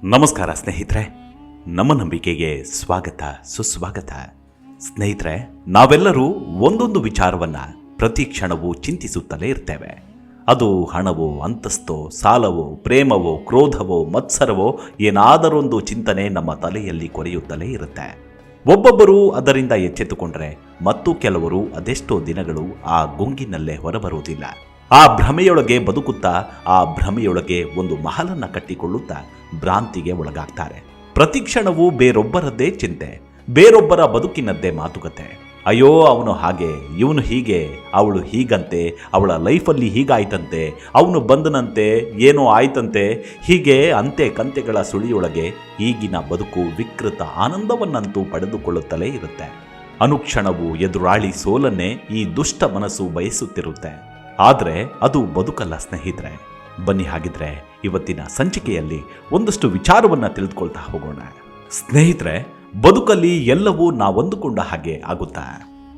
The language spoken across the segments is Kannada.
ನಮಸ್ಕಾರ ಸ್ನೇಹಿತರೆ, ನಮ್ಮ ನಂಬಿಕೆಗೆ ಸ್ವಾಗತ ಸುಸ್ವಾಗತ. ಸ್ನೇಹಿತರೆ, ನಾವೆಲ್ಲರೂ ಒಂದೊಂದು ವಿಚಾರವನ್ನ ಪ್ರತಿ ಕ್ಷಣವೂ ಚಿಂತಿಸುತ್ತಲೇ ಇರ್ತೇವೆ. ಅದು ಹಣವೋ, ಅಂತಸ್ತೋ, ಸಾಲವೋ, ಪ್ರೇಮವೋ, ಕ್ರೋಧವೋ, ಮತ್ಸರವೋ, ಏನಾದರೊಂದು ಚಿಂತನೆ ನಮ್ಮ ತಲೆಯಲ್ಲಿ ಕೊರೆಯುತ್ತಲೇ ಇರುತ್ತೆ. ಒಬ್ಬೊಬ್ಬರು ಅದರಿಂದ ಎಚ್ಚೆತ್ತುಕೊಂಡ್ರೆ ಮತ್ತು ಕೆಲವರು ಅದೆಷ್ಟೋ ದಿನಗಳು ಆ ಗುಂಗಿನಲ್ಲೇ ಹೊರಬರುವುದಿಲ್ಲ. ಆ ಭ್ರಮೆಯೊಳಗೆ ಬದುಕುತ್ತಾ ಆ ಭ್ರಮೆಯೊಳಗೆ ಒಂದು ಮಹಲನ್ನು ಕಟ್ಟಿಕೊಳ್ಳುತ್ತಾ ಭ್ರಾಂತಿಗೆ ಒಳಗಾಗ್ತಾರೆ. ಪ್ರತಿಕ್ಷಣವೂ ಬೇರೊಬ್ಬರದ್ದೇ ಚಿಂತೆ, ಬೇರೊಬ್ಬರ ಬದುಕಿನದ್ದೇ ಮಾತುಕತೆ. ಅಯ್ಯೋ, ಅವನು ಹಾಗೆ, ಇವನು ಹೀಗೆ, ಅವಳು ಹೀಗಂತೆ, ಅವಳ ಲೈಫಲ್ಲಿ ಹೀಗಾಯ್ತಂತೆ, ಅವನು ಬಂದನಂತೆ, ಏನೋ ಆಯ್ತಂತೆ. ಹೀಗೆ ಅಂತೆ ಕಂತೆಗಳ ಸುಳಿಯೊಳಗೆ ಈಗಿನ ಬದುಕು ವಿಕೃತ ಆನಂದವನ್ನಂತೂ ಪಡೆದುಕೊಳ್ಳುತ್ತಲೇ ಇರುತ್ತೆ. ಅನುಕ್ಷಣವೂ ಎದುರಾಳಿ ಸೋಲನ್ನೇ ಈ ದುಷ್ಟ ಮನಸ್ಸು ಬಯಸುತ್ತಿರುತ್ತೆ. ಆದರೆ ಅದು ಬದುಕಲ್ಲ ಸ್ನೇಹಿತರೆ. ಬನ್ನಿ ಹಾಗಿದ್ರೆ ಇವತ್ತಿನ ಸಂಚಿಕೆಯಲ್ಲಿ ಒಂದಷ್ಟು ವಿಚಾರವನ್ನು ತಿಳಿದುಕೊಳ್ತಾ ಹೋಗೋಣ. ಸ್ನೇಹಿತರೆ, ಬದುಕಲ್ಲಿ ಎಲ್ಲವೂ ನಾವಂದುಕೊಂಡ ಹಾಗೆ ಆಗುತ್ತಾ?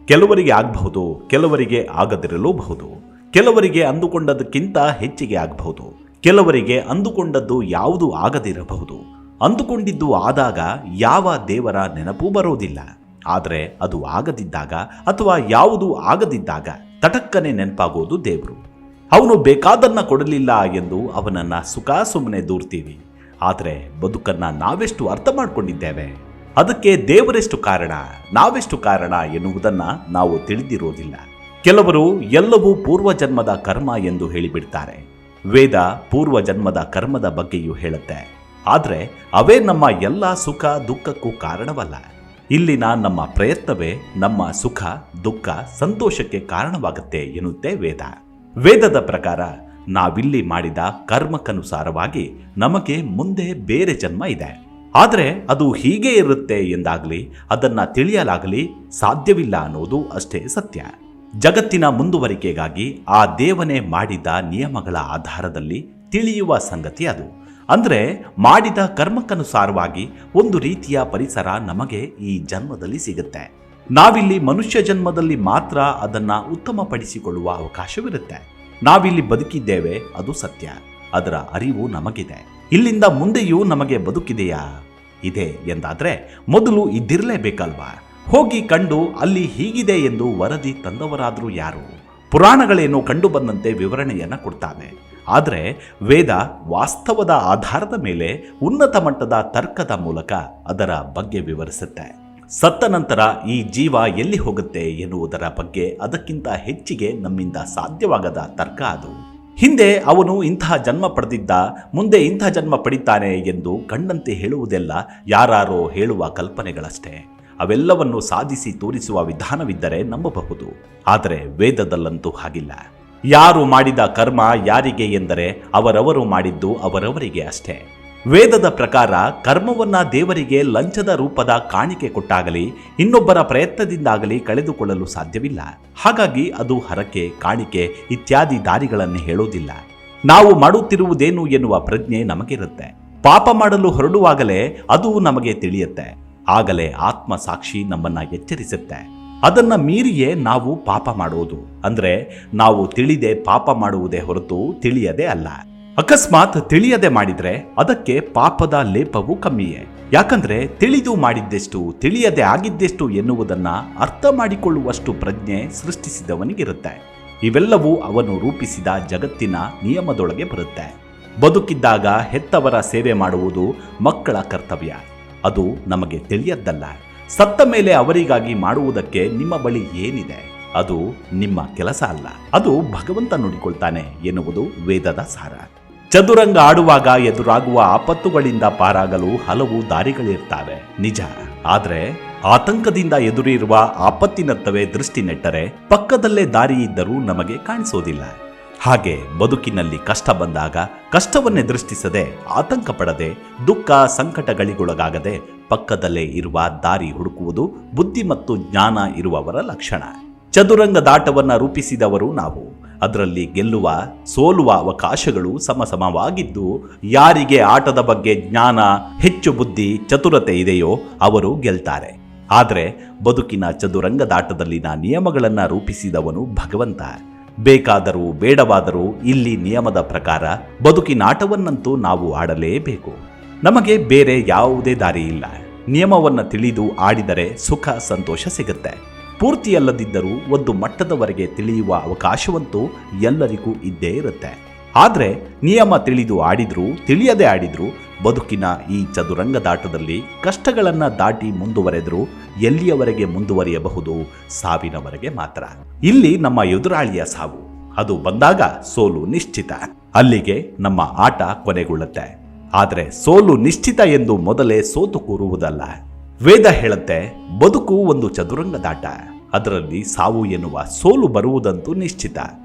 ಕೆಲವರಿಗೆ ಆಗಬಹುದು, ಕೆಲವರಿಗೆ ಆಗದಿರಲೂಬಹುದು. ಕೆಲವರಿಗೆ ಅಂದುಕೊಂಡದಕ್ಕಿಂತ ಹೆಚ್ಚಿಗೆ ಆಗಬಹುದು, ಕೆಲವರಿಗೆ ಅಂದುಕೊಂಡದ್ದು ಯಾವುದು ಆಗದಿರಬಹುದು. ಅಂದುಕೊಂಡಿದ್ದು ಆದಾಗ ಯಾವ ದೇವರ ನೆನಪೂ ಬರೋದಿಲ್ಲ. ಆದರೆ ಅದು ಆಗದಿದ್ದಾಗ ಅಥವಾ ಯಾವುದು ಆಗದಿದ್ದಾಗ ತಟಕ್ಕನೆ ನೆನಪಾಗೋದು ದೇವರು. ಅವನು ಬೇಕಾದನ್ನ ಕೊಡಲಿಲ್ಲ ಎಂದು ಅವನನ್ನು ಸುಖ ಸುಮ್ಮನೆ ದೂರ್ತೀವಿ. ಆದರೆ ಬದುಕನ್ನು ನಾವೆಷ್ಟು ಅರ್ಥ ಮಾಡಿಕೊಂಡಿದ್ದೇವೆ, ಅದಕ್ಕೆ ದೇವರೆಷ್ಟು ಕಾರಣ, ನಾವೆಷ್ಟು ಕಾರಣ ಎನ್ನುವುದನ್ನು ನಾವು ತಿಳಿದಿರೋದಿಲ್ಲ. ಕೆಲವರು ಎಲ್ಲವೂ ಪೂರ್ವಜನ್ಮದ ಕರ್ಮ ಎಂದು ಹೇಳಿಬಿಡ್ತಾರೆ. ವೇದ ಪೂರ್ವಜನ್ಮದ ಕರ್ಮದ ಬಗ್ಗೆಯೂ ಹೇಳುತ್ತೆ. ಆದರೆ ಅವೇ ನಮ್ಮ ಎಲ್ಲ ಸುಖ ದುಃಖಕ್ಕೂ ಕಾರಣವಲ್ಲ. ಇಲ್ಲಿನ ನಮ್ಮ ಪ್ರಯತ್ನವೇ ನಮ್ಮ ಸುಖ ದುಃಖ ಸಂತೋಷಕ್ಕೆ ಕಾರಣವಾಗುತ್ತೆ ಎನ್ನುತ್ತೆ ವೇದ. ವೇದದ ಪ್ರಕಾರ ನಾವಿಲ್ಲಿ ಮಾಡಿದ ಕರ್ಮಕ್ಕನುಸಾರವಾಗಿ ನಮಗೆ ಮುಂದೆ ಬೇರೆ ಜನ್ಮ ಇದೆ. ಆದರೆ ಅದು ಹೀಗೆ ಇರುತ್ತೆ ಎಂದಾಗಲಿ ಅದನ್ನು ತಿಳಿಯಲಾಗಲಿ ಸಾಧ್ಯವಿಲ್ಲ ಅನ್ನೋದು ಅಷ್ಟೇ ಸತ್ಯ. ಜಗತ್ತಿನ ಮುಂದುವರಿಕೆಗಾಗಿ ಆ ದೇವನೇ ಮಾಡಿದ ನಿಯಮಗಳ ಆಧಾರದಲ್ಲಿ ತಿಳಿಯುವ ಸಂಗತಿ ಅದು. ಅಂದರೆ ಮಾಡಿದ ಕರ್ಮಕ್ಕನುಸಾರವಾಗಿ ಒಂದು ರೀತಿಯ ಪರಿಸರ ನಮಗೆ ಈ ಜನ್ಮದಲ್ಲಿ ಸಿಗುತ್ತೆ. ನಾವಿಲ್ಲಿ ಮನುಷ್ಯ ಜನ್ಮದಲ್ಲಿ ಮಾತ್ರ ಅದನ್ನು ಉತ್ತಮಪಡಿಸಿಕೊಳ್ಳುವ ಅವಕಾಶವಿರುತ್ತೆ. ನಾವಿಲ್ಲಿ ಬದುಕಿದ್ದೇವೆ, ಅದು ಸತ್ಯ. ಅದರ ಅರಿವು ನಮಗಿದೆ. ಇಲ್ಲಿಂದ ಮುಂದೆಯೂ ನಮಗೆ ಬದುಕಿದೆಯಾ? ಇದೆ ಎಂದಾದರೆ ಮೊದಲು ಇದ್ದಿರಲೇಬೇಕಲ್ವಾ? ಹೋಗಿ ಕಂಡು ಅಲ್ಲಿ ಹೀಗಿದೆ ಎಂದು ವರದಿ ತಂದವರಾದರೂ ಯಾರು? ಪುರಾಣಗಳೇನೋ ಕಂಡು ಬಂದಂತೆ ವಿವರಣೆಯನ್ನು ಕೊಡ್ತಾವೆ. ಆದರೆ ವೇದ ವಾಸ್ತವದ ಆಧಾರದ ಮೇಲೆ ಉನ್ನತ ಮಟ್ಟದ ತರ್ಕದ ಮೂಲಕ ಅದರ ಬಗ್ಗೆ ವಿವರಿಸುತ್ತೆ. ಸತ್ತ ನಂತರ ಈ ಜೀವ ಎಲ್ಲಿ ಹೋಗುತ್ತೆ ಎನ್ನುವುದರ ಬಗ್ಗೆ ಅದಕ್ಕಿಂತ ಹೆಚ್ಚಿಗೆ ನಮ್ಮಿಂದ ಸಾಧ್ಯವಾಗದ ತರ್ಕ ಅದು. ಹಿಂದೆ ಅವನು ಇಂತಹ ಜನ್ಮ ಪಡೆದಿದ್ದ, ಮುಂದೆ ಇಂಥ ಜನ್ಮ ಪಡಿತಾನೆ ಎಂದು ಕಂಡಂತೆ ಹೇಳುವುದೆಲ್ಲ ಯಾರೋ ಹೇಳುವ ಕಲ್ಪನೆಗಳಷ್ಟೇ. ಅವೆಲ್ಲವನ್ನು ಸಾಧಿಸಿ ತೋರಿಸುವ ವಿಧಾನವಿದ್ದರೆ ನಂಬಬಹುದು. ಆದರೆ ವೇದದಲ್ಲಂತೂ ಹಾಗಿಲ್ಲ. ಯಾರು ಮಾಡಿದ ಕರ್ಮ ಯಾರಿಗೆ ಎಂದರೆ ಅವರವರು ಮಾಡಿದ್ದು ಅವರವರಿಗೆ ಅಷ್ಟೇ. ವೇದದ ಪ್ರಕಾರ ಕರ್ಮವನ್ನ ದೇವರಿಗೆ ಲಂಚದ ರೂಪದ ಕಾಣಿಕೆ ಕೊಟ್ಟಾಗಲಿ ಇನ್ನೊಬ್ಬರ ಪ್ರಯತ್ನದಿಂದಾಗಲಿ ಕಳೆದುಕೊಳ್ಳಲು ಸಾಧ್ಯವಿಲ್ಲ. ಹಾಗಾಗಿ ಅದು ಹರಕೆ, ಕಾಣಿಕೆ ಇತ್ಯಾದಿ ದಾರಿಗಳನ್ನು ಹೇಳೋದಿಲ್ಲ. ನಾವು ಮಾಡುತ್ತಿರುವುದೇನು ಎನ್ನುವ ಪ್ರಜ್ಞೆ ನಮಗಿರುತ್ತೆ. ಪಾಪ ಮಾಡಲು ಹೊರಡುವಾಗಲೇ ಅದು ನಮಗೆ ತಿಳಿಯುತ್ತೆ. ಆಗಲೇ ಆತ್ಮ ಸಾಕ್ಷಿ ನಮ್ಮನ್ನ ಎಚ್ಚರಿಸುತ್ತೆ. ಅದನ್ನ ಮೀರಿಯೇ ನಾವು ಪಾಪ ಮಾಡುವುದು. ಅಂದ್ರೆ ನಾವು ತಿಳಿದೆ ಪಾಪ ಮಾಡುವುದೇ ಹೊರತು ತಿಳಿಯದೆ ಅಲ್ಲ. ಅಕಸ್ಮಾತ್ ತಿಳಿಯದೆ ಮಾಡಿದ್ರೆ ಅದಕ್ಕೆ ಪಾಪದ ಲೇಪವು ಕಮ್ಮಿಯೇ. ಯಾಕಂದ್ರೆ ತಿಳಿದು ಮಾಡಿದ್ದೆಷ್ಟು, ತಿಳಿಯದೆ ಆಗಿದ್ದೆಷ್ಟು ಎನ್ನುವುದನ್ನ ಅರ್ಥ ಮಾಡಿಕೊಳ್ಳುವಷ್ಟು ಪ್ರಜ್ಞೆ ಸೃಷ್ಟಿಸಿದವನಿಗಿರುತ್ತೆ. ಇವೆಲ್ಲವೂ ಅವನು ರೂಪಿಸಿದ ಜಗತ್ತಿನ ನಿಯಮದೊಳಗೆ ಬರುತ್ತೆ. ಬದುಕಿದ್ದಾಗ ಹೆತ್ತವರ ಸೇವೆ ಮಾಡುವುದು ಮಕ್ಕಳ ಕರ್ತವ್ಯ. ಅದು ನಮಗೆ ತಿಳಿಯದ್ದಲ್ಲ. ಸತ್ತ ಮೇಲೆ ಅವರಿಗಾಗಿ ಮಾಡುವುದಕ್ಕೆ ನಿಮ್ಮ ಬಳಿ ಏನಿದೆ? ಅದು ನಿಮ್ಮ ಕೆಲಸ ಅಲ್ಲ, ಅದು ಭಗವಂತ ನೋಡಿಕೊಳ್ತಾನೆ ಎನ್ನುವುದು ವೇದದ ಸಾರ. ಚದುರಂಗ ಆಡುವಾಗ ಎದುರಾಗುವ ಆಪತ್ತುಗಳಿಂದ ಪಾರಾಗಲು ಹಲವು ದಾರಿಗಳಿರ್ತಾವೆ, ನಿಜ. ಆದರೆ ಆತಂಕದಿಂದ ಎದುರಿರುವ ಆಪತ್ತಿನತ್ತವೇ ದೃಷ್ಟಿ ನೆಟ್ಟರೆ ಪಕ್ಕದಲ್ಲೇ ದಾರಿ ಇದ್ದರೂ ನಮಗೆ ಕಾಣಿಸೋದಿಲ್ಲ. ಹಾಗೆ ಬದುಕಿನಲ್ಲಿ ಕಷ್ಟ ಬಂದಾಗ ಕಷ್ಟವನ್ನೇ ದೃಷ್ಟಿಸದೆ, ಆತಂಕ ಪಡದೆ, ದುಃಖ ಸಂಕಟಗಳಿಗೊಳಗಾಗದೆ ಪಕ್ಕದಲ್ಲೇ ಇರುವ ದಾರಿ ಹುಡುಕುವುದು ಬುದ್ಧಿ ಮತ್ತು ಜ್ಞಾನ ಇರುವವರ ಲಕ್ಷಣ. ಚದುರಂಗದಾಟವನ್ನು ರೂಪಿಸಿದವರು ನಾವು. ಅದರಲ್ಲಿ ಗೆಲ್ಲುವ ಸೋಲುವ ಅವಕಾಶಗಳು ಸಮಸಮವಾಗಿದ್ದು, ಯಾರಿಗೆ ಆಟದ ಬಗ್ಗೆ ಜ್ಞಾನ, ಹೆಚ್ಚು ಬುದ್ಧಿ, ಚತುರತೆ ಇದೆಯೋ ಅವರು ಗೆಲ್ತಾರೆ. ಆದರೆ ಬದುಕಿನ ಚದುರಂಗದಾಟದಲ್ಲಿನ ನಿಯಮಗಳನ್ನು ರೂಪಿಸಿದವನು ಭಗವಂತ. ಬೇಕಾದರೂ ಬೇಡವಾದರೂ ಇಲ್ಲಿ ನಿಯಮದ ಪ್ರಕಾರ ಬದುಕಿನಾಟವನ್ನಂತೂ ನಾವು ಆಡಲೇಬೇಕು. ನಮಗೆ ಬೇರೆ ಯಾವುದೇ ದಾರಿ ಇಲ್ಲ. ನಿಯಮವನ್ನ ತಿಳಿದು ಆಡಿದರೆ ಸುಖ ಸಂತೋಷ ಸಿಗುತ್ತೆ. ಪೂರ್ತಿಯಲ್ಲದಿದ್ದರೂ ಒಂದು ಮಟ್ಟದವರೆಗೆ ತಿಳಿಯುವ ಅವಕಾಶವಂತೂ ಎಲ್ಲರಿಗೂ ಇದ್ದೇ ಇರುತ್ತೆ. ಆದರೆ ನಿಯಮ ತಿಳಿದು ಆಡಿದ್ರು ತಿಳಿಯದೆ ಆಡಿದ್ರು ಬದುಕಿನ ಈ ಚದುರಂಗದಾಟದಲ್ಲಿ ಕಷ್ಟಗಳನ್ನು ದಾಟಿ ಮುಂದುವರೆದ್ರು ಎಲ್ಲಿಯವರೆಗೆ ಮುಂದುವರಿಯಬಹುದು? ಸಾವಿನವರೆಗೆ ಮಾತ್ರ. ಇಲ್ಲಿ ನಮ್ಮ ಎದುರಾಳಿಯ ಸಾವು, ಅದು ಬಂದಾಗ ಸೋಲು ನಿಶ್ಚಿತ. ಅಲ್ಲಿಗೆ ನಮ್ಮ ಆಟ ಕೊನೆಗೊಳ್ಳುತ್ತೆ. ಆದರೆ ಸೋಲು ನಿಶ್ಚಿತ ಎಂದು ಮೊದಲೇ ಸೋತು ಕೂರುವುದಲ್ಲ. ವೇದ ಹೇಳುತ್ತೆ, ಬದುಕು ಒಂದು ಚದುರಂಗದಾಟ, ಅದರಲ್ಲಿ ಸಾವು ಎನ್ನುವ ಸೋಲು ಬರುವುದಂತೂ ನಿಶ್ಚಿತ.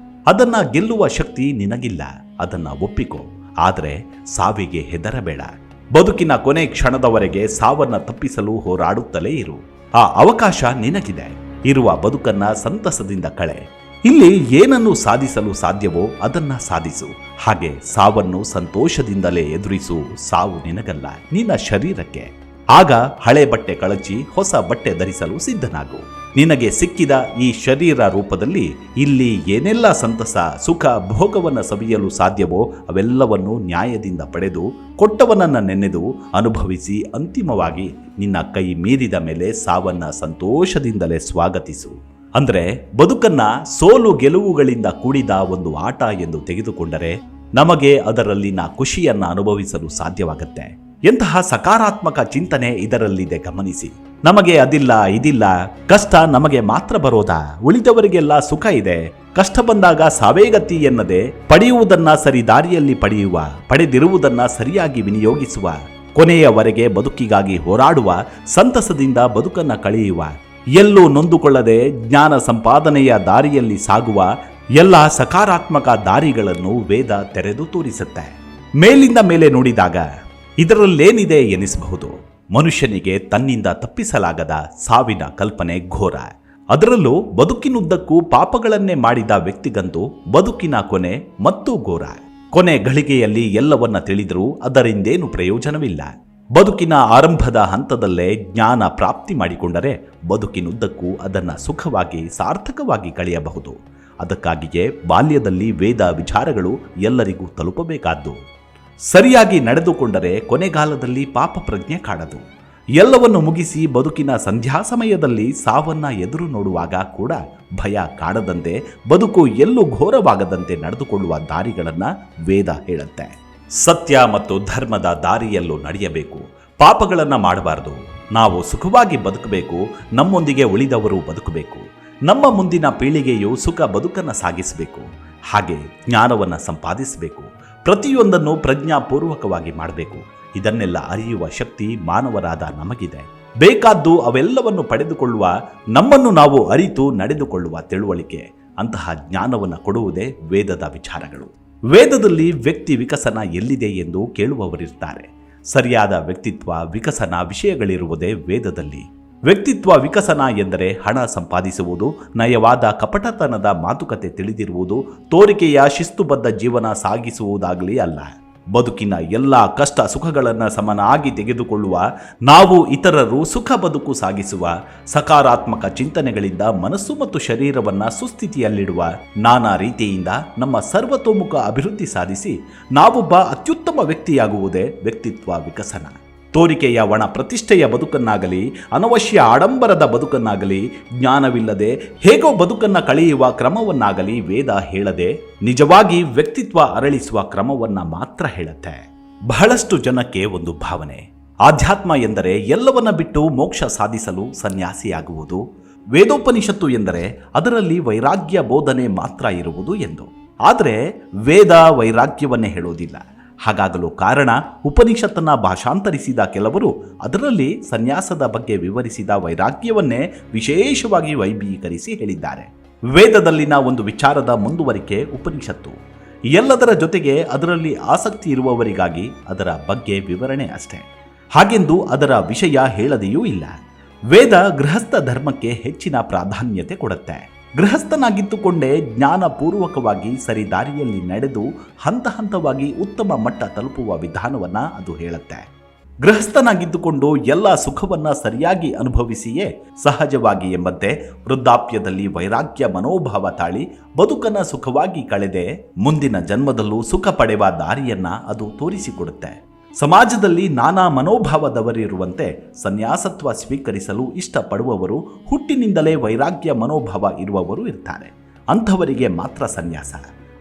ಅದನ್ನ ಗೆಲ್ಲುವ ಶಕ್ತಿ ನಿನಗಿಲ್ಲ, ಅದನ್ನ ಒಪ್ಪಿಕೋ. ಆದರೆ ಸಾವಿಗೆ ಹೆದರಬೇಡ. ಬದುಕಿನ ಕೊನೆ ಕ್ಷಣದವರೆಗೆ ಸಾವನ್ನ ತಪ್ಪಿಸಲು ಹೋರಾಡುತ್ತಲೇ ಇರು. ಆ ಅವಕಾಶ ನಿನಗಿದೆ. ಇರುವ ಬದುಕನ್ನ ಸಂತಸದಿಂದ ಕಳೆ. ಇಲ್ಲಿ ಏನನ್ನು ಸಾಧಿಸಲು ಸಾಧ್ಯವೋ ಅದನ್ನ ಸಾಧಿಸು. ಹಾಗೆ ಸಾವನ್ನು ಸಂತೋಷದಿಂದಲೇ ಎದುರಿಸು. ಸಾವು ನಿನಗಲ್ಲ, ನಿನ್ನ ಶರೀರಕ್ಕೆ. ಆಗ ಹಳೆ ಬಟ್ಟೆ ಕಳಚಿ ಹೊಸ ಬಟ್ಟೆ ಧರಿಸಲು ಸಿದ್ಧನಾಗು. ನಿನಗೆ ಸಿಕ್ಕಿದ ಈ ಶರೀರ ರೂಪದಲ್ಲಿ ಇಲ್ಲಿ ಏನೆಲ್ಲ ಸಂತಸ, ಸುಖ, ಭೋಗವನ್ನು ಸವಿಯಲು ಸಾಧ್ಯವೋ ಅವೆಲ್ಲವನ್ನು ನ್ಯಾಯದಿಂದ ಪಡೆದು ಕೊಟ್ಟವನನ್ನ ನೆನೆದು ಅನುಭವಿಸಿ ಅಂತಿಮವಾಗಿ ನಿನ್ನ ಕೈ ಮೀರಿದ ಮೇಲೆ ಸಾವನ್ನ ಸಂತೋಷದಿಂದಲೇ ಸ್ವಾಗತಿಸು. ಅಂದ್ರೆ ಬದುಕನ್ನ ಸೋಲು ಗೆಲುವುಗಳಿಂದ ಕೂಡಿದ ಒಂದು ಆಟ ಎಂದು ತೆಗೆದುಕೊಂಡರೆ ನಮಗೆ ಅದರಲ್ಲಿನ ಖುಷಿಯನ್ನ ಅನುಭವಿಸಲು ಸಾಧ್ಯವಾಗುತ್ತೆ. ಎಂತಹ ಸಕಾರಾತ್ಮಕ ಚಿಂತನೆ ಇದರಲ್ಲಿದೆ ಗಮನಿಸಿ. ನಮಗೆ ಅದಿಲ್ಲ ಇದಿಲ್ಲ, ಕಷ್ಟ ನಮಗೆ ಮಾತ್ರ ಬರೋದಾ? ಉಳಿದವರಿಗೆಲ್ಲ ಸುಖ ಇದೆ. ಕಷ್ಟ ಬಂದಾಗ ಸಾವೇಗತಿ ಎನ್ನದೆ ಪಡೆಯುವುದನ್ನ ಸರಿ ದಾರಿಯಲ್ಲಿ ಪಡೆಯುವ, ಪಡೆದಿರುವುದನ್ನ ಸರಿಯಾಗಿ ವಿನಿಯೋಗಿಸುವ, ಕೊನೆಯವರೆಗೆ ಬದುಕಿಗಾಗಿ ಹೋರಾಡುವ, ಸಂತಸದಿಂದ ಬದುಕನ್ನ ಕಳೆಯುವ, ಎಲ್ಲೂ ನೊಂದುಕೊಳ್ಳದೆ ಜ್ಞಾನ ಸಂಪಾದನೆಯ ದಾರಿಯಲ್ಲಿ ಸಾಗುವ ಎಲ್ಲ ಸಕಾರಾತ್ಮಕ ದಾರಿಗಳನ್ನು ವೇದ ತೆರೆದು ತೋರಿಸುತ್ತೆ. ಮೇಲಿಂದ ಮೇಲೆ ನೋಡಿದಾಗ ಇದರಲ್ಲೇನಿದೆ ಎನಿಸಬಹುದು. ಮನುಷ್ಯನಿಗೆ ತನ್ನಿಂದ ತಪ್ಪಿಸಲಾಗದ ಸಾವಿನ ಕಲ್ಪನೆ ಘೋರ. ಅದರಲ್ಲೂ ಬದುಕಿನುದ್ದಕ್ಕೂ ಪಾಪಗಳನ್ನೇ ಮಾಡಿದ ವ್ಯಕ್ತಿಗಂತೂ ಬದುಕಿನ ಕೊನೆ ಮತ್ತೂ ಘೋರ. ಕೊನೆ ಗಳಿಗೆಯಲ್ಲಿ ಎಲ್ಲವನ್ನ ತಿಳಿದರೂ ಅದರಿಂದೇನು ಪ್ರಯೋಜನವಿಲ್ಲ. ಬದುಕಿನ ಆರಂಭದ ಹಂತದಲ್ಲೇ ಜ್ಞಾನ ಪ್ರಾಪ್ತಿ ಮಾಡಿಕೊಂಡರೆ ಬದುಕಿನುದ್ದಕ್ಕೂ ಅದನ್ನು ಸುಖವಾಗಿ ಸಾರ್ಥಕವಾಗಿ ಕಳೆಯಬಹುದು. ಅದಕ್ಕಾಗಿಯೇ ಬಾಲ್ಯದಲ್ಲಿ ವೇದ ವಿಚಾರಗಳು ಎಲ್ಲರಿಗೂ ತಲುಪಬೇಕಾದ್ದು. ಸರಿಯಾಗಿ ನಡೆದುಕೊಂಡರೆ ಕೊನೆಗಾಲದಲ್ಲಿ ಪಾಪ ಪ್ರಜ್ಞೆ ಕಾಡದು. ಎಲ್ಲವನ್ನು ಮುಗಿಸಿ ಬದುಕಿನ ಸಂಧ್ಯಾ ಸಮಯದಲ್ಲಿ ಸಾವನ್ನ ಎದುರು ನೋಡುವಾಗ ಕೂಡ ಭಯ ಕಾಡದಂತೆ, ಬದುಕು ಎಲ್ಲೂ ಘೋರವಾಗದಂತೆ ನಡೆದುಕೊಳ್ಳುವ ದಾರಿಗಳನ್ನು ವೇದ ಹೇಳುತ್ತೆ. ಸತ್ಯ ಮತ್ತು ಧರ್ಮದ ದಾರಿಯಲ್ಲೂ ನಡೆಯಬೇಕು. ಪಾಪಗಳನ್ನು ಮಾಡಬಾರದು. ನಾವು ಸುಖವಾಗಿ ಬದುಕಬೇಕು. ನಮ್ಮೊಂದಿಗೆ ಉಳಿದವರು ಬದುಕಬೇಕು. ನಮ್ಮ ಮುಂದಿನ ಪೀಳಿಗೆಯು ಸುಖ ಬದುಕನ್ನು ಸಾಗಿಸಬೇಕು. ಹಾಗೆ ಜ್ಞಾನವನ್ನು ಸಂಪಾದಿಸಬೇಕು. ಪ್ರತಿಯೊಂದನ್ನು ಪ್ರಜ್ಞಾಪೂರ್ವಕವಾಗಿ ಮಾಡಬೇಕು. ಇದನ್ನೆಲ್ಲ ಅರಿಯುವ ಶಕ್ತಿ ಮಾನವರಾದ ನಮಗಿದೆ. ಬೇಕಾದ್ದು ಅವೆಲ್ಲವನ್ನು ಪಡೆದುಕೊಳ್ಳುವ, ನಮ್ಮನ್ನು ನಾವು ಅರಿತು ನಡೆದುಕೊಳ್ಳುವ ತಿಳುವಳಿಕೆ. ಅಂತಹ ಜ್ಞಾನವನ್ನು ಕೊಡುವುದೇ ವೇದದ ವಿಚಾರಗಳು. ವೇದದಲ್ಲಿ ವ್ಯಕ್ತಿ ವಿಕಸನ ಎಲ್ಲಿದೆ ಎಂದು ಕೇಳುವವರಿರ್ತಾರೆ. ಸರಿಯಾದ ವ್ಯಕ್ತಿತ್ವ ವಿಕಸನ ವಿಷಯಗಳಿರುವುದೇ ವೇದದಲ್ಲಿ. ವ್ಯಕ್ತಿತ್ವ ವಿಕಸನ ಎಂದರೆ ಹಣ ಸಂಪಾದಿಸುವುದು, ನಯವಾದ ಕಪಟತನದ ಮಾತುಕತೆ ತಿಳಿದಿರುವುದು, ತೋರಿಕೆಯ ಶಿಸ್ತುಬದ್ಧ ಜೀವನ ಸಾಗಿಸುವುದಾಗಲಿ ಅಲ್ಲ. ಬದುಕಿನ ಎಲ್ಲ ಕಷ್ಟ ಸುಖಗಳನ್ನು ಸಮನಾಗಿ ತೆಗೆದುಕೊಳ್ಳುವ, ನಾವು ಇತರರು ಸುಖ ಬದುಕು ಸಾಗಿಸುವ, ಸಕಾರಾತ್ಮಕ ಚಿಂತನೆಗಳಿಂದ ಮನಸ್ಸು ಮತ್ತು ಶರೀರವನ್ನು ಸುಸ್ಥಿತಿಯಲ್ಲಿಡುವ, ನಾನಾ ರೀತಿಯಿಂದ ನಮ್ಮ ಸರ್ವತೋಮುಖ ಅಭಿವೃದ್ಧಿ ಸಾಧಿಸಿ ನಾವೊಬ್ಬ ಅತ್ಯುತ್ತಮ ವ್ಯಕ್ತಿಯಾಗುವುದೇ ವ್ಯಕ್ತಿತ್ವ ವಿಕಸನ. ತೋರಿಕೆಯ ಒಣ ಪ್ರತಿಷ್ಠೆಯ ಬದುಕನ್ನಾಗಲಿ, ಅನವಶ್ಯ ಆಡಂಬರದ ಬದುಕನ್ನಾಗಲಿ, ಜ್ಞಾನವಿಲ್ಲದೆ ಹೇಗೋ ಬದುಕನ್ನು ಕಳೆಯುವ ಕ್ರಮವನ್ನಾಗಲಿ ವೇದ ಹೇಳದೆ ನಿಜವಾಗಿ ವ್ಯಕ್ತಿತ್ವ ಅರಳಿಸುವ ಕ್ರಮವನ್ನ ಮಾತ್ರ ಹೇಳುತ್ತೆ. ಬಹಳಷ್ಟು ಜನಕ್ಕೆ ಒಂದು ಭಾವನೆ, ಆಧ್ಯಾತ್ಮ ಎಂದರೆ ಎಲ್ಲವನ್ನ ಬಿಟ್ಟು ಮೋಕ್ಷ ಸಾಧಿಸಲು ಸನ್ಯಾಸಿಯಾಗುವುದು, ವೇದೋಪನಿಷತ್ತು ಎಂದರೆ ಅದರಲ್ಲಿ ವೈರಾಗ್ಯ ಬೋಧನೆ ಮಾತ್ರ ಇರುವುದು ಎಂದು. ಆದರೆ ವೇದ ವೈರಾಗ್ಯವನ್ನೇ ಹೇಳೋದಿಲ್ಲ. ಹಾಗಾಗಲು ಕಾರಣ, ಉಪನಿಷತ್ತನ್ನು ಭಾಷಾಂತರಿಸಿದ ಕೆಲವರು ಅದರಲ್ಲಿ ಸನ್ಯಾಸದ ಬಗ್ಗೆ ವಿವರಿಸಿದ ವೈರಾಗ್ಯವನ್ನೇ ವಿಶೇಷವಾಗಿ ವೈಭೀಕರಿಸಿ ಹೇಳಿದ್ದಾರೆ. ವೇದದಲ್ಲಿನ ಒಂದು ವಿಚಾರದ ಮುಂದುವರಿಕೆ ಉಪನಿಷತ್ತು. ಎಲ್ಲದರ ಜೊತೆಗೆ ಅದರಲ್ಲಿ ಆಸಕ್ತಿ ಇರುವವರಿಗಾಗಿ ಅದರ ಬಗ್ಗೆ ವಿವರಣೆ ಅಷ್ಟೇ. ಹಾಗೆಂದು ಅದರ ವಿಷಯ ಹೇಳದೆಯೂ ಇಲ್ಲ. ವೇದ ಗೃಹಸ್ಥ ಧರ್ಮಕ್ಕೆ ಹೆಚ್ಚಿನ ಪ್ರಾಧಾನ್ಯತೆ ಕೊಡುತ್ತೆ. ಗೃಹಸ್ಥನಾಗಿದ್ದುಕೊಂಡೇ ಜ್ಞಾನಪೂರ್ವಕವಾಗಿ ಸರಿದಾರಿಯಲ್ಲಿ ನಡೆದು ಹಂತ ಹಂತವಾಗಿ ಉತ್ತಮ ಮಟ್ಟ ತಲುಪುವ ವಿಧಾನವನ್ನ ಅದು ಹೇಳುತ್ತೆ. ಗೃಹಸ್ಥನಾಗಿದ್ದುಕೊಂಡು ಎಲ್ಲ ಸುಖವನ್ನ ಸರಿಯಾಗಿ ಅನುಭವಿಸಿಯೇ ಸಹಜವಾಗಿ ಎಂಬಂತೆ ವೃದ್ಧಾಪ್ಯದಲ್ಲಿ ವೈರಾಗ್ಯ ಮನೋಭಾವ ತಾಳಿ ಬದುಕನ್ನ ಸುಖವಾಗಿ ಕಳೆದೆ ಮುಂದಿನ ಜನ್ಮದಲ್ಲೂ ಸುಖ ಪಡೆಯುವ ದಾರಿಯನ್ನ ಅದು ತೋರಿಸಿಕೊಡುತ್ತೆ. ಸಮಾಜದಲ್ಲಿ ನಾನಾ ಮನೋಭಾವದವರಿರುವಂತೆ ಸನ್ಯಾಸತ್ವ ಸ್ವೀಕರಿಸಲು ಇಷ್ಟಪಡುವವರು, ಹುಟ್ಟಿನಿಂದಲೇ ವೈರಾಗ್ಯ ಮನೋಭಾವ ಇರುವವರು ಇರ್ತಾರೆ. ಅಂಥವರಿಗೆ ಮಾತ್ರ ಸನ್ಯಾಸ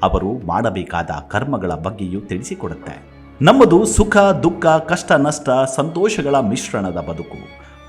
ಅವರು ಮಾಡಬೇಕಾದ ಕರ್ಮಗಳ ಬಗ್ಗೆಯೂ ತಿಳಿಸಿಕೊಡುತ್ತೆ. ನಮ್ಮದು ಸುಖ ದುಃಖ ಕಷ್ಟ ನಷ್ಟ ಸಂತೋಷಗಳ ಮಿಶ್ರಣದ ಬದುಕು.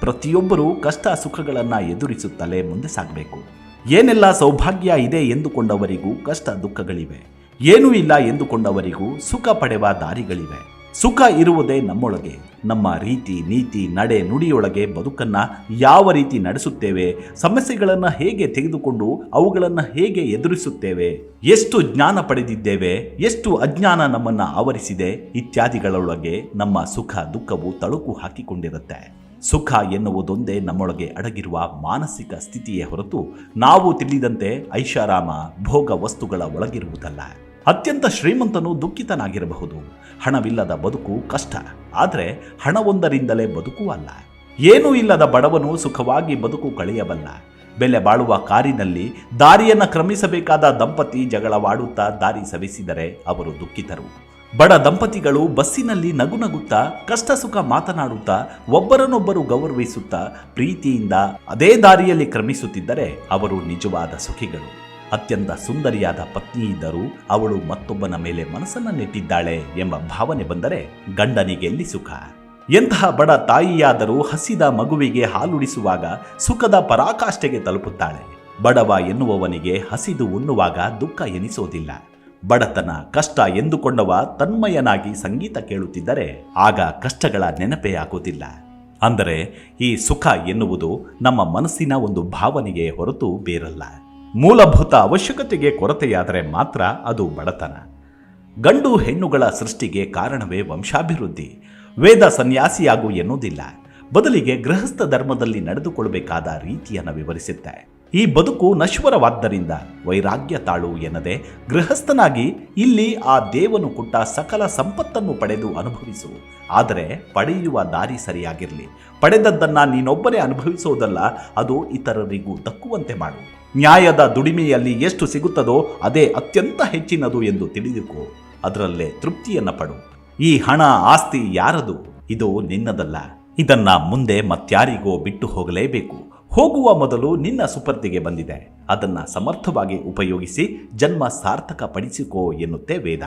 ಪ್ರತಿಯೊಬ್ಬರೂ ಕಷ್ಟ ಸುಖಗಳನ್ನು ಎದುರಿಸುತ್ತಲೇ ಮುಂದೆ ಸಾಗಬೇಕು. ಏನೆಲ್ಲ ಸೌಭಾಗ್ಯ ಇದೆ ಎಂದುಕೊಂಡವರಿಗೂ ಕಷ್ಟ ದುಃಖಗಳಿವೆ, ಏನೂ ಇಲ್ಲ ಎಂದುಕೊಂಡವರಿಗೂ ಸುಖ ಪಡೆಯುವ ದಾರಿಗಳಿವೆ. ಸುಖ ಇರುವುದೇ ನಮ್ಮೊಳಗೆ. ನಮ್ಮ ರೀತಿ ನೀತಿ ನಡೆ ನುಡಿಯೊಳಗೆ ಬದುಕನ್ನು ಯಾವ ರೀತಿ ನಡೆಸುತ್ತೇವೆ, ಸಮಸ್ಯೆಗಳನ್ನು ಹೇಗೆ ತೆಗೆದುಕೊಂಡು ಅವುಗಳನ್ನು ಹೇಗೆ ಎದುರಿಸುತ್ತೇವೆ, ಎಷ್ಟು ಜ್ಞಾನ ಪಡೆದಿದ್ದೇವೆ, ಎಷ್ಟು ಅಜ್ಞಾನ ನಮ್ಮನ್ನು ಆವರಿಸಿದೆ ಇತ್ಯಾದಿಗಳೊಳಗೆ ನಮ್ಮ ಸುಖ ದುಃಖವು ತಳುಕು ಹಾಕಿಕೊಂಡಿರುತ್ತೆ. ಸುಖ ಎನ್ನುವುದೊಂದೇ ನಮ್ಮೊಳಗೆ ಅಡಗಿರುವ ಮಾನಸಿಕ ಸ್ಥಿತಿಯೇ ಹೊರತು ನಾವು ತಿಳಿದಂತೆ ಐಷಾರಾಮ ಭೋಗ ವಸ್ತುಗಳ ಒಳಗಿರುವುದಲ್ಲ. ಅತ್ಯಂತ ಶ್ರೀಮಂತನು ದುಃಖಿತನಾಗಿರಬಹುದು. ಹಣವಿಲ್ಲದ ಬದುಕು ಕಷ್ಟ, ಆದರೆ ಹಣವೊಂದರಿಂದಲೇ ಬದುಕು ಅಲ್ಲ. ಏನೂ ಇಲ್ಲದ ಬಡವನು ಸುಖವಾಗಿ ಬದುಕು ಕಳೆಯಬಲ್ಲ. ಬೆಲೆ ಬಾಳುವ ಕಾರಿನಲ್ಲಿ ದಾರಿಯನ್ನು ಕ್ರಮಿಸಬೇಕಾದ ದಂಪತಿ ಜಗಳವಾಡುತ್ತಾ ದಾರಿ ಸವೆಸಿದರೆ ಅವರು ದುಃಖಿತರು. ಬಡ ದಂಪತಿಗಳು ಬಸ್ಸಿನಲ್ಲಿ ನಗುನಗುತ್ತಾ ಕಷ್ಟ ಸುಖ ಮಾತನಾಡುತ್ತಾ ಒಬ್ಬರನ್ನೊಬ್ಬರು ಗೌರವಿಸುತ್ತಾ ಪ್ರೀತಿಯಿಂದ ಅದೇ ದಾರಿಯಲ್ಲಿ ಕ್ರಮಿಸುತ್ತಿದ್ದರೆ ಅವರು ನಿಜವಾದ ಸುಖಿಗಳು. ಅತ್ಯಂತ ಸುಂದರಿಯಾದ ಪತ್ನಿ ಇದ್ದರೂ ಅವಳು ಮತ್ತೊಬ್ಬನ ಮೇಲೆ ಮನಸ್ಸನ್ನು ನೆಟ್ಟಿದ್ದಾಳೆ ಎಂಬ ಭಾವನೆ ಬಂದರೆ ಗಂಡನಿಗೆ ಎಲ್ಲಿ ಸುಖ? ಎಂತಹ ಬಡ ತಾಯಿಯಾದರೂ ಹಸಿದ ಮಗುವಿಗೆ ಹಾಲುಡಿಸುವಾಗ ಸುಖದ ಪರಾಕಾಷ್ಠೆಗೆ ತಲುಪುತ್ತಾಳೆ. ಬಡವ ಎನ್ನುವವನಿಗೆ ಹಸಿದು ಉಣ್ಣುವಾಗ ದುಃಖ ಎನಿಸೋದಿಲ್ಲ. ಬಡತನ ಕಷ್ಟ ಎಂದುಕೊಂಡವ ತನ್ಮಯನಾಗಿ ಸಂಗೀತ ಕೇಳುತ್ತಿದ್ದರೆ ಆಗ ಕಷ್ಟಗಳ ನೆನಪೇ ಆಗುವುದಿಲ್ಲ. ಅಂದರೆ ಈ ಸುಖ ಎನ್ನುವುದು ನಮ್ಮ ಮನಸ್ಸಿನ ಒಂದು ಭಾವನೆಗೆ ಹೊರತು ಬೇರಲ್ಲ. ಮೂಲಭೂತ ಅವಶ್ಯಕತೆಗೆ ಕೊರತೆಯಾದರೆ ಮಾತ್ರ ಅದು ಬಡತನ. ಗಂಡು ಹೆಣ್ಣುಗಳ ಸೃಷ್ಟಿಗೆ ಕಾರಣವೇ ವಂಶಾಭಿವೃದ್ಧಿ. ವೇದ ಸನ್ಯಾಸಿಯಾಗು ಎನ್ನುವುದಿಲ್ಲ, ಬದಲಿಗೆ ಗೃಹಸ್ಥ ಧರ್ಮದಲ್ಲಿ ನಡೆದುಕೊಳ್ಳಬೇಕಾದ ರೀತಿಯನ್ನು ವಿವರಿಸುತ್ತೆ. ಈ ಬದುಕು ನಶ್ವರವಾದ್ದರಿಂದ ವೈರಾಗ್ಯ ತಾಳು ಎನ್ನದೆ ಗೃಹಸ್ಥನಾಗಿ ಇಲ್ಲಿ ಆ ದೇವನು ಕೊಟ್ಟ ಸಕಲ ಸಂಪತ್ತನ್ನು ಪಡೆದು ಅನುಭವಿಸು. ಆದರೆ ಪಡೆಯುವ ದಾರಿ ಸರಿಯಾಗಿರಲಿ. ಪಡೆದದ್ದನ್ನು ನೀನೊಬ್ಬರೇ ಅನುಭವಿಸುವುದಲ್ಲ, ಅದು ಇತರರಿಗೂ ದಕ್ಕುವಂತೆ ಮಾಡು. ನ್ಯಾಯದ ದುಡಿಮೆಯಲ್ಲಿ ಎಷ್ಟು ಸಿಗುತ್ತದೋ ಅದೇ ಅತ್ಯಂತ ಹೆಚ್ಚಿನದು ಎಂದು ತಿಳಿದುಕೋ. ಅದರಲ್ಲೇ ತೃಪ್ತಿಯನ್ನು ಪಡು. ಈ ಹಣ ಆಸ್ತಿ ಯಾರದು? ಇದು ನಿನ್ನದಲ್ಲ. ಇದನ್ನ ಮುಂದೆ ಮತ್ಯಾರಿಗೋ ಬಿಟ್ಟು ಹೋಗಲೇಬೇಕು. ಹೋಗುವ ಮೊದಲು ನಿನ್ನ ಸುಪರ್ದಿಗೆ ಬಂದಿದೆ. ಅದನ್ನ ಸಮರ್ಥವಾಗಿ ಉಪಯೋಗಿಸಿ ಜನ್ಮ ಸಾರ್ಥಕ ಪಡಿಸಿಕೋ ಎನ್ನುತ್ತೆ ವೇದ.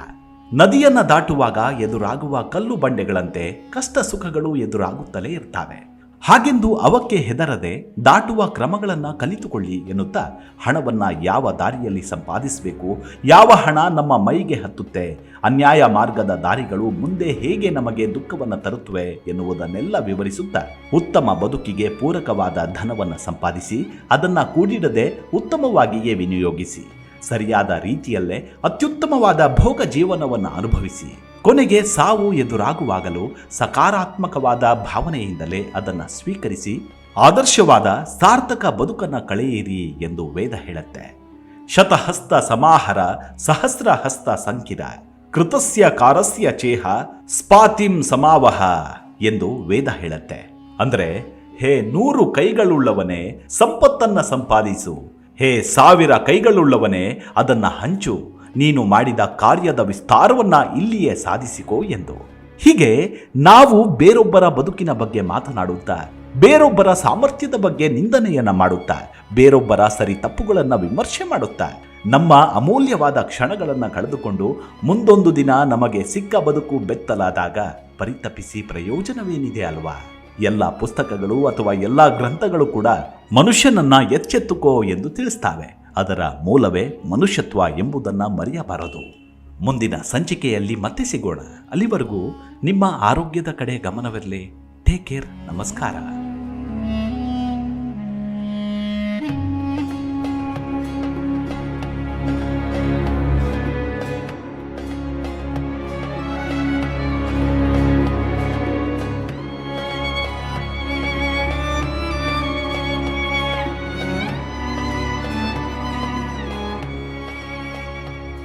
ನದಿಯನ್ನ ದಾಟುವಾಗ ಎದುರಾಗುವ ಕಲ್ಲು ಬಂಡೆಗಳಂತೆ ಕಷ್ಟ ಸುಖಗಳು ಎದುರಾಗುತ್ತಲೇ ಇರ್ತಾವೆ. ಹಾಗೆಂದು ಅವಕ್ಕೆ ಹೆದರದೆ ದಾಟುವ ಕ್ರಮಗಳನ್ನು ಕಲಿತುಕೊಳ್ಳಿ ಎನ್ನುತ್ತಾ ಹಣವನ್ನು ಯಾವ ದಾರಿಯಲ್ಲಿ ಸಂಪಾದಿಸಬೇಕು, ಯಾವ ಹಣ ನಮ್ಮ ಮೈಗೆ ಹತ್ತುತ್ತೆ, ಅನ್ಯಾಯ ಮಾರ್ಗದ ದಾರಿಗಳು ಮುಂದೆ ಹೇಗೆ ನಮಗೆ ದುಃಖವನ್ನು ತರುತ್ತವೆ ಎನ್ನುವುದನ್ನೆಲ್ಲ ವಿವರಿಸುತ್ತಾ ಉತ್ತಮ ಬದುಕಿಗೆ ಪೂರಕವಾದ ಧನವನ್ನು ಸಂಪಾದಿಸಿ ಅದನ್ನು ಕೂಡಿಡದೆ ಉತ್ತಮವಾಗಿಯೇ ವಿನಿಯೋಗಿಸಿ, ಸರಿಯಾದ ರೀತಿಯಲ್ಲೇ ಅತ್ಯುತ್ತಮವಾದ ಭೋಗ ಜೀವನವನ್ನು ಅನುಭವಿಸಿ, ಕೊನೆಗೆ ಸಾವು ಎದುರಾಗುವಾಗಲೂ ಸಕಾರಾತ್ಮಕವಾದ ಭಾವನೆಯಿಂದಲೇ ಅದನ್ನು ಸ್ವೀಕರಿಸಿ ಆದರ್ಶವಾದ ಸಾರ್ಥಕ ಬದುಕನ್ನು ಕಳೆಯಿರಿ ಎಂದು ವೇದ ಹೇಳುತ್ತೆ. ಶತಹಸ್ತ ಸಮಾಹರ ಸಹಸ್ರ ಹಸ್ತ ಸಂಕಿರ ಕೃತಸ್ಯ ಕಾರಸ್ಯ ಚೇಹ ಸ್ಪಾತಿಂ ಸಮಾವಹ ಎಂದು ವೇದ ಹೇಳುತ್ತೆ. ಅಂದರೆ, ಹೇ 100 ಕೈಗಳುಳ್ಳವನೇ ಸಂಪತ್ತನ್ನ ಸಂಪಾದಿಸು, ಹೇ 1000 ಕೈಗಳುಳ್ಳವನೇ ಅದನ್ನ ಹಂಚು, ನೀನು ಮಾಡಿದ ಕಾರ್ಯದ ವಿಸ್ತಾರವನ್ನ ಇಲ್ಲಿಯೇ ಸಾಧಿಸಿಕೋ ಎಂದು. ಹೀಗೆ ನಾವು ಬೇರೊಬ್ಬರ ಬದುಕಿನ ಬಗ್ಗೆ ಮಾತನಾಡುತ್ತಾ, ಬೇರೊಬ್ಬರ ಸಾಮರ್ಥ್ಯದ ಬಗ್ಗೆ ನಿಂದನೆಯನ್ನ ಮಾಡುತ್ತಾ, ಬೇರೊಬ್ಬರ ಸರಿ ತಪ್ಪುಗಳನ್ನು ವಿಮರ್ಶೆ ಮಾಡುತ್ತಾ ನಮ್ಮ ಅಮೂಲ್ಯವಾದ ಕ್ಷಣಗಳನ್ನು ಕಳೆದುಕೊಂಡು ಮುಂದೊಂದು ದಿನ ನಮಗೆ ಸಿಕ್ಕ ಬದುಕು ಬೆತ್ತಲಾದಾಗ ಪರಿತಪಿಸಿ ಪ್ರಯೋಜನವೇನಿದೆ ಅಲ್ವಾ? ಎಲ್ಲ ಪುಸ್ತಕಗಳು ಅಥವಾ ಎಲ್ಲ ಗ್ರಂಥಗಳು ಕೂಡ ಮನುಷ್ಯನನ್ನ ಎಚ್ಚೆತ್ತುಕೋ ಎಂದು ತಿಳಿಸ್ತಾವೆ. ಅದರ ಮೂಲವೇ ಮನುಷ್ಯತ್ವ ಎಂಬುದನ್ನು ಮರೆಯಬಾರದು. ಮುಂದಿನ ಸಂಚಿಕೆಯಲ್ಲಿ ಮತ್ತೆ ಸಿಗೋಣ. ಅಲ್ಲಿವರೆಗೂ ನಿಮ್ಮ ಆರೋಗ್ಯದ ಕಡೆ ಗಮನವಿರಲಿ. Take care. ನಮಸ್ಕಾರ.